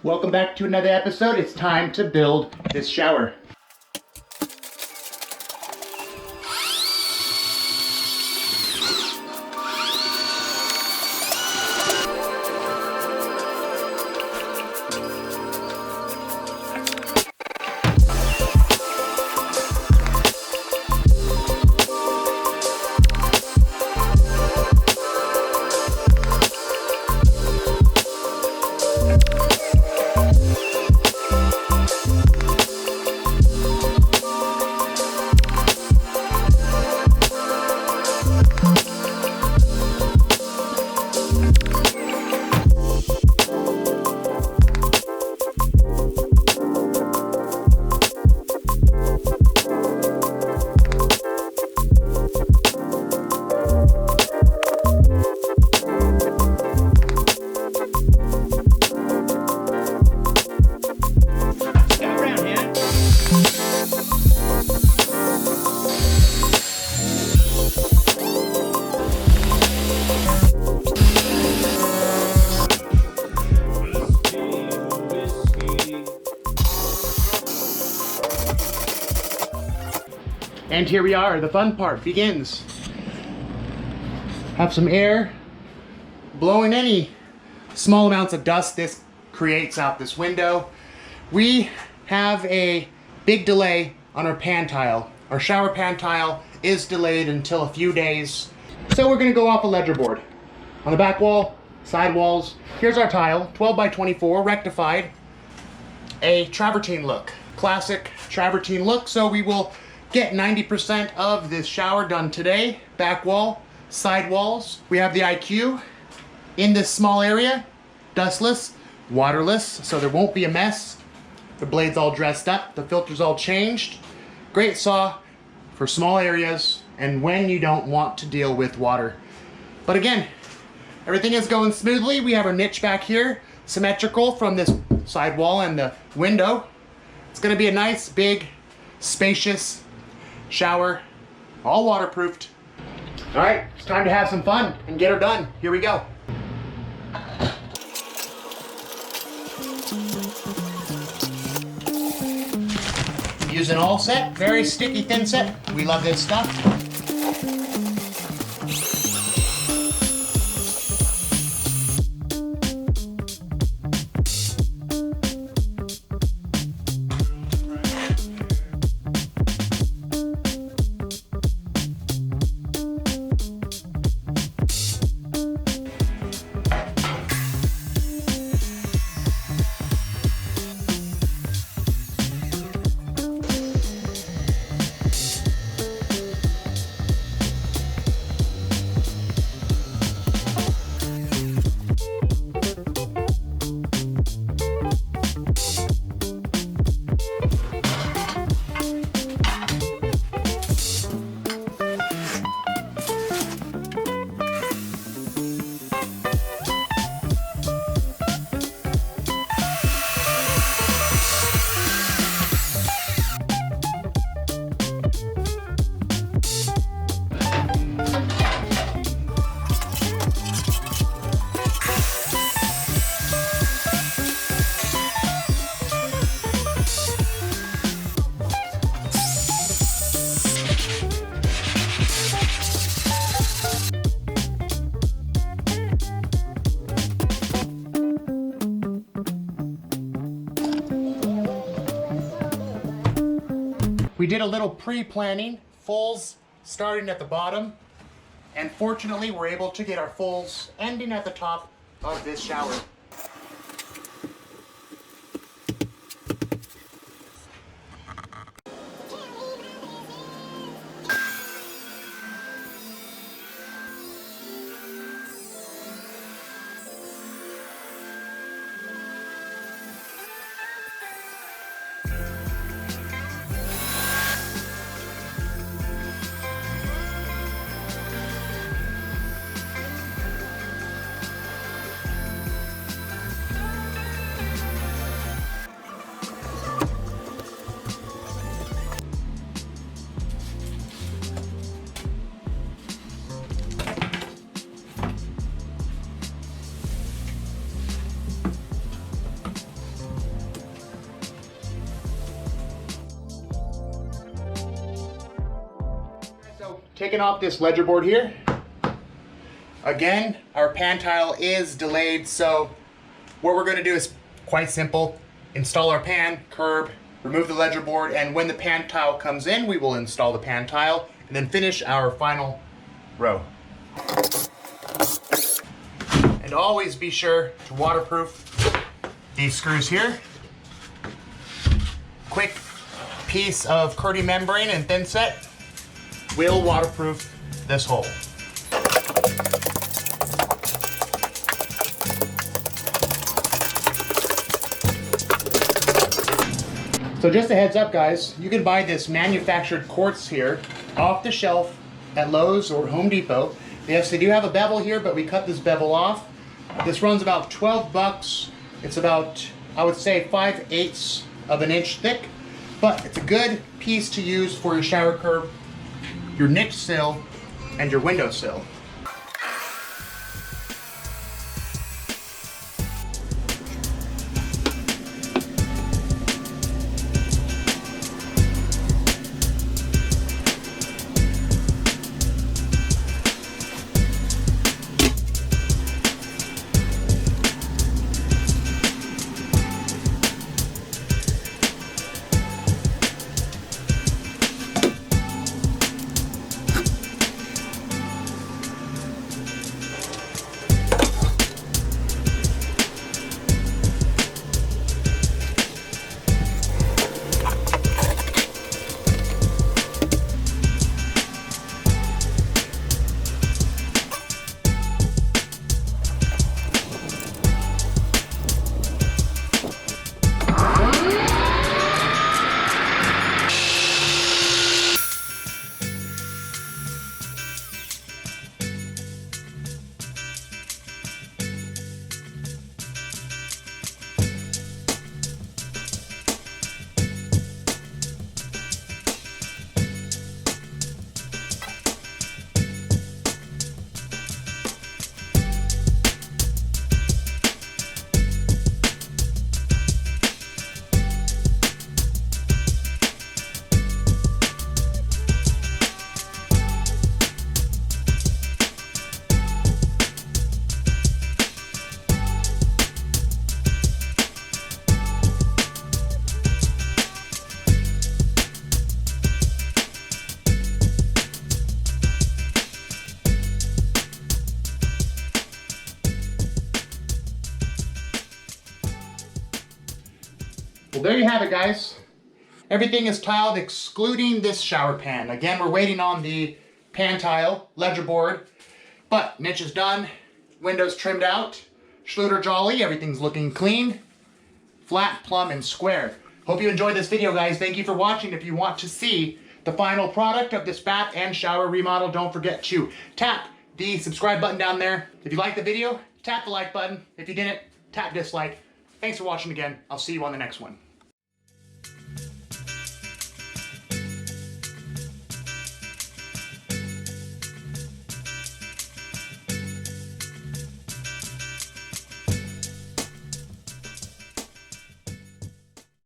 Welcome back to another episode. It's time to build this shower. And here we are, the fun part begins. Have some air blowing any small amounts of dust this creates out this window. We have a big delay on our pan tile. Our shower pan tile is delayed until a few days. So we're gonna go off a ledger board. On the back wall, side walls, here's our tile, 12 by 24, rectified. A travertine look, classic travertine look. So we will get 90% of this shower done today. Back wall, side walls. We have the IQ in this small area, dustless, waterless, so there won't be a mess. The blade's all dressed up, the filter's all changed. Great saw for small areas and when you don't want to deal with water. But again, everything is going smoothly. We have our niche back here, symmetrical from this side wall and the window. It's gonna be a nice, big, spacious shower, all waterproofed. All right, it's time to have some fun and get her done. Here we go. Using all set, very sticky thin set. We love this stuff. We did a little pre-planning, fulls starting at the bottom, and fortunately we're able to get our fulls ending at the top of this shower. taking off this ledger board here. Again, our pan tile is delayed, so what we're going to do is quite simple. Install our pan, curb, remove the ledger board, and when the pan tile comes in, we will install the pan tile and then finish our final row. And always be sure to waterproof these screws here. Quick piece of Curdy membrane and thin set will waterproof this hole. So just a heads up, guys, you can buy this manufactured quartz here off the shelf at Lowe's or Home Depot. Yes, they do have a bevel here, but we cut this bevel off. This runs about 12 bucks. It's about, I would say, 5/8 of an inch thick, but it's a good piece to use for your shower curb, your niche sill, and your window sill. Well, there you have it, guys. Everything is tiled excluding this shower pan. Again, we're waiting on the pan tile, ledger board, but niche is done, windows trimmed out, Schluter jolly, everything's looking clean, flat, plumb, and square. Hope you enjoyed this video, guys. Thank you for watching. If you want to see the final product of this bath and shower remodel, don't forget to tap the subscribe button down there. If you liked the video, tap the like button. If you didn't, tap dislike. Thanks for watching again. I'll see you on the next one.